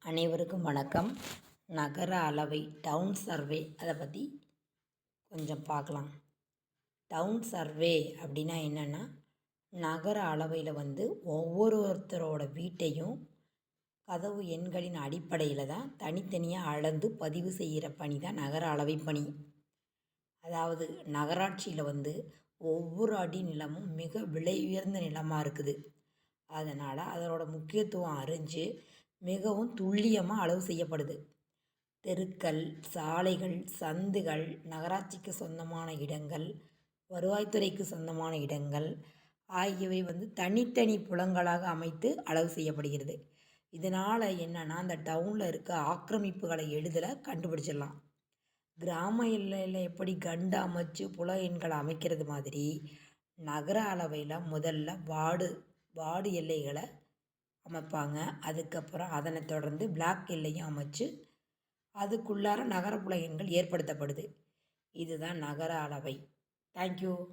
அனைவருக்கும் வணக்கம். நகர அளவை டவுன் சர்வே அதை பற்றி கொஞ்சம் பார்க்கலாம். டவுன் சர்வே அப்படின்னா என்னென்னா, நகர அளவையில் ஒவ்வொருத்தரோட வீட்டையும் கதவு எண்களின் அடிப்படையில் தான் தனித்தனியாக அளந்து பதிவு செய்கிற பணி தான் நகர அளவை பணி. அதாவது நகராட்சியில் ஒவ்வொரு அடி நிலமும் மிக விலை உயர்ந்த நிலமாக இருக்குது. அதனால் அதனோட முக்கியத்துவம் அறிஞ்சு மிகவும் துல்லியமாக அளவு செய்யப்படுது. தெருக்கள், சாலைகள், சந்துகள், நகராட்சிக்கு சொந்தமான இடங்கள், வருவாய்த்துறைக்கு சொந்தமான இடங்கள் ஆகியவை தனித்தனி புலங்களாக அமைத்து அளவு செய்யப்படுகிறது. இதனால் என்னென்னா, அந்த டவுனில் இருக்க ஆக்கிரமிப்புகளை எளிதில் கண்டுபிடிச்சிடலாம். கிராம எல்லையில் எப்படி கண்டு அமைச்சு புல எண்களை அமைக்கிறது மாதிரி நகர அளவையில் முதல்ல வார்டு எல்லைகளை அமைப்பாங்க. அதுக்கப்புறம் அதனை தொடர்ந்து பிளாக் எல்லையும் அமைச்சு அதுக்குள்ளார நகரப்புல எண்கள் ஏற்படுத்தப்படுது. இதுதான் நகர அளவை. தேங்க்யூ.